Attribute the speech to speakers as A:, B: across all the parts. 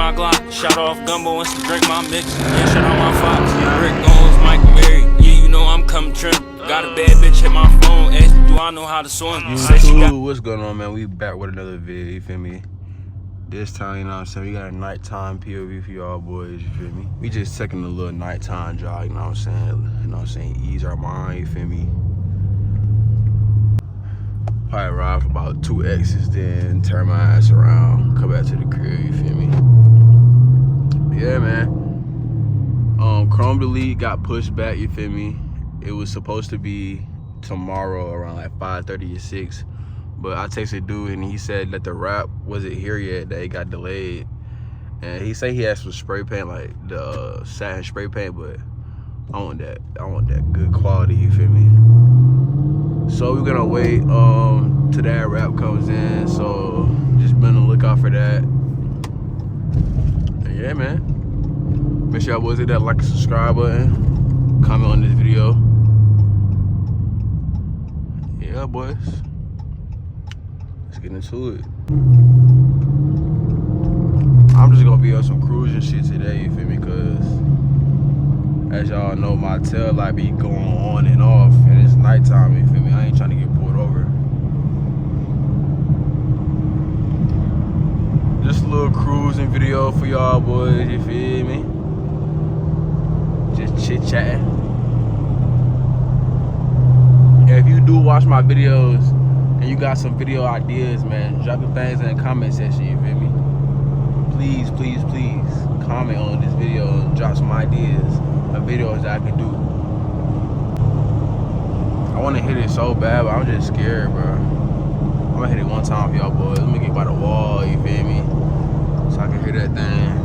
A: my Glock. Shot off gumbo and some drink my mix. Yeah, shout out my Fox. Rick Owens, Mike Mary. Yeah, you know I'm coming trim. Got a bad bitch hit my phone. Ask me, do I know how to swim? Say she got.
B: What's going on, man? We back with another video, you feel me? This time, you know what I'm saying? We got a nighttime POV for y'all boys, you feel me? We just taking a little nighttime jog, you know what I'm saying? You know what I'm saying? Ease our mind, you feel me? Probably ride for about 2 exits, then turn my ass around, come back to the crib, you feel me? Yeah, man. Chrome Delete got pushed back, you feel me? It was supposed to be tomorrow around like 5:30 or 6. But I texted dude and he said that the wrap wasn't here yet, that it got delayed. And he said he had some spray paint, like the satin spray paint, but I want that good quality, you feel me? So we're gonna wait till that wrap comes in. So just be on the lookout for that. And yeah, man. Make sure y'all boys hit that like and subscribe button. Comment on this video. Yeah, boys. Let's get into it. I'm just gonna be on some cruising shit today, you feel me? Cause as y'all know, my tail light be going on and off, and it's nighttime, you feel me? I ain't trying to get pulled over. Just a little cruising video for y'all boys, you feel me? Just chit chatting. And if you do watch my videos and you got some video ideas, man, drop the things in the comment section, you feel me? Please, please, please comment on this video and drop some ideas of videos that I can do. I want to hit it so bad, but I'm just scared, bro. I'm gonna hit it one time for y'all boys. Let me get by the wall, you feel me? So I can hear that thing.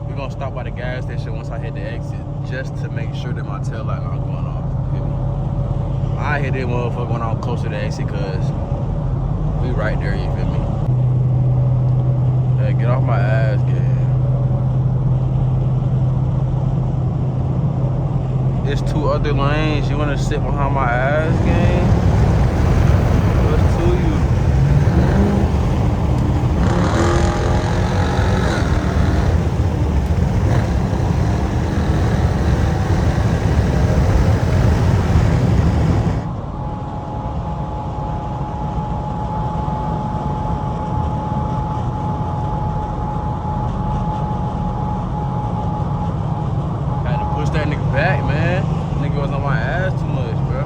B: We're gonna stop by the gas station once I hit the exit, just to make sure that my tail light not going off. Feel me? I hit that motherfucker when I'm closer to the exit, cause we right there. You feel me? Hey, get off my ass, gang. There's 2 other lanes. You wanna sit behind my ass, gang? What's to you? That nigga back, man. Nigga was on my ass too much, bro.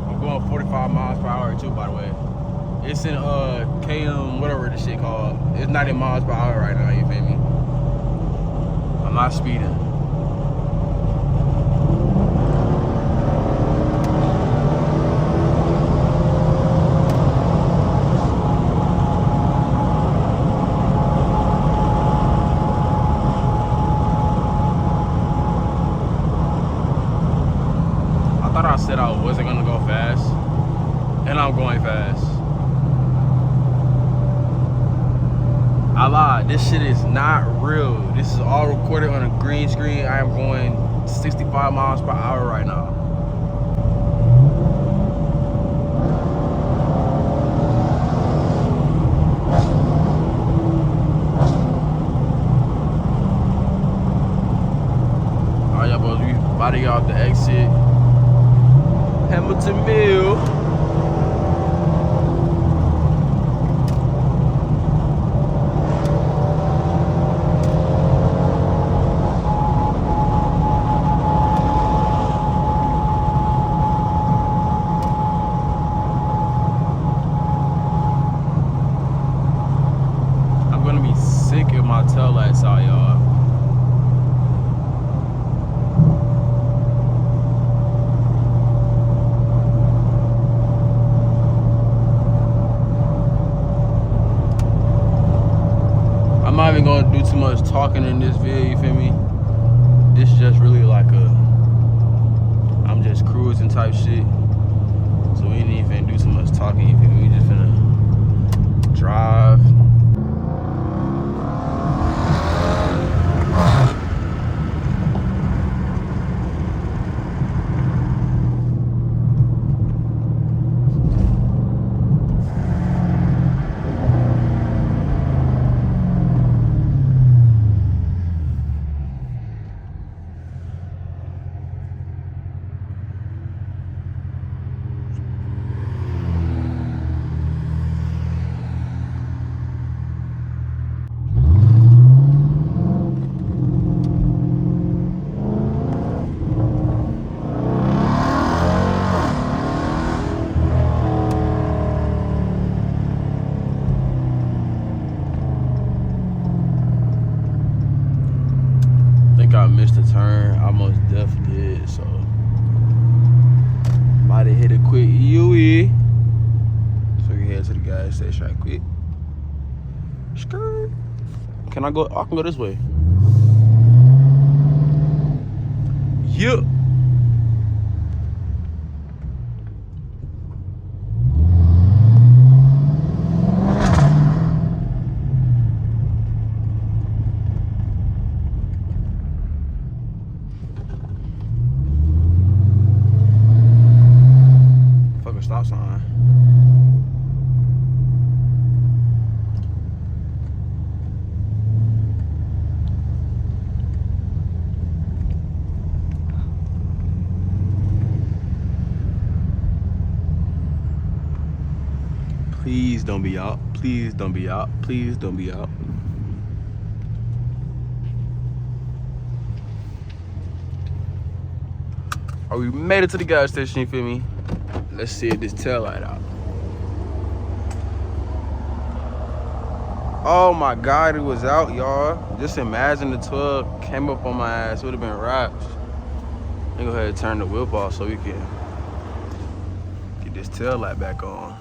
B: I'm going 45 miles per hour too, by the way. It's in KM, whatever this shit called. It's 90 miles per hour right now, you feel me? I'm not speeding. I thought I said I wasn't gonna go fast, and I'm going fast. I lied, this shit is not real. This is all recorded on a green screen. I am going 65 miles per hour right now. Alright, y'all boys, we about to get off the exit. Hamilton Mill. taillights out, y'all. not even gonna do too much talking in this video, you feel me? This is just really like I'm just cruising type shit. So we ain't even do too much talking, you feel me? We just finna drive. I missed a turn. I most definitely did, so might have hit a quick UE. So we can head to the gas station right quick. Skirt. Can I go? I can go this way. Yup. Stop sign. Please don't be out. Please don't be out. Please don't be out. Oh, we made it to the gas station, you feel me? Let's see if this tail light out. Oh my God, it was out, y'all. Just imagine the 12 came up on my ass. It would have been raps. Let me go ahead and turn the whip off so we can get this tail light back on.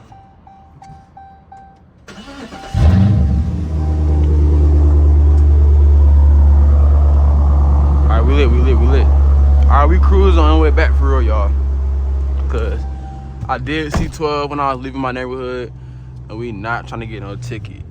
B: All right, we lit. All right, we cruising on the way back for real, y'all. Cause I did see 12 when I was leaving my neighborhood, and we not trying to get no ticket.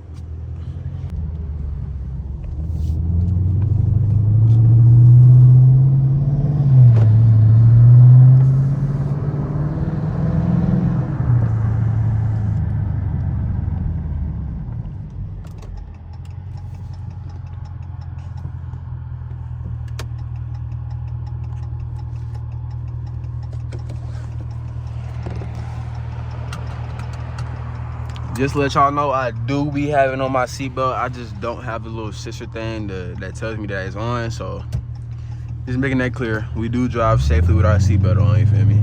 B: Just to let y'all know, I do be having on my seatbelt. I just don't have the little sister thing that tells me that it's on. So just making that clear. We do drive safely with our seatbelt on, you feel me?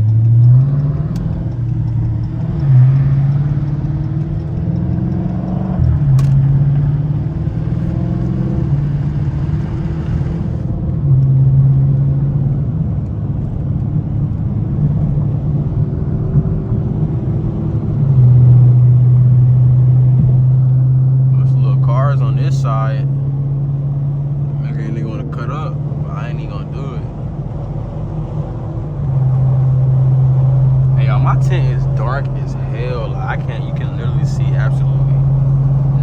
B: Side, maybe a nigga wanna cut up, but I ain't even gonna do it. Hey y'all, my tent is dark as hell. Like, you can literally see absolutely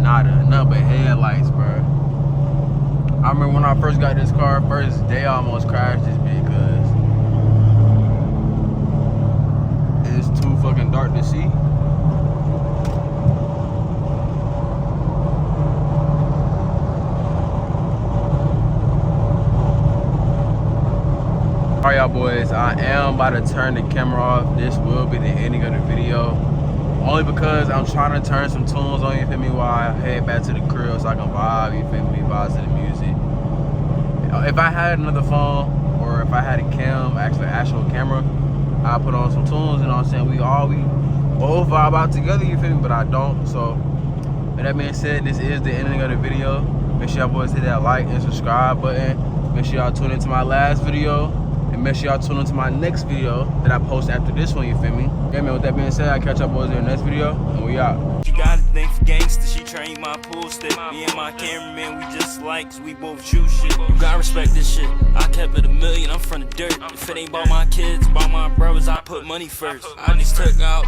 B: nothing but headlights, bro. I remember when I first got this car, first day I almost crashed this bitch because it's too fucking dark to see. Alright y'all boys, I am about to turn the camera off. This will be the ending of the video. Only because I'm trying to turn some tunes on, you feel me, while I head back to the crib so I can vibe, you feel me, vibe to the music. If I had another phone, or if I had a cam, actual camera, I'd put on some tunes, you know what I'm saying? We both vibe out together, you feel me, but I don't. So, with that being said, this is the ending of the video. Make sure y'all boys hit that like and subscribe button. Make sure y'all tune into my last video. And make sure y'all tune into my next video that I post after this one, you feel me? Yeah, man, with that being said, I'll catch y'all boys in the next video, and we out.
A: You got a thing for gangsters, she trained bring you my pool stick. Me and my cameraman, we just like, 'cause we both shoot shit. You gotta respect this shit. I kept it a million, I'm from the dirt. If it ain't about my kids, about my brothers, I put money first. I just took out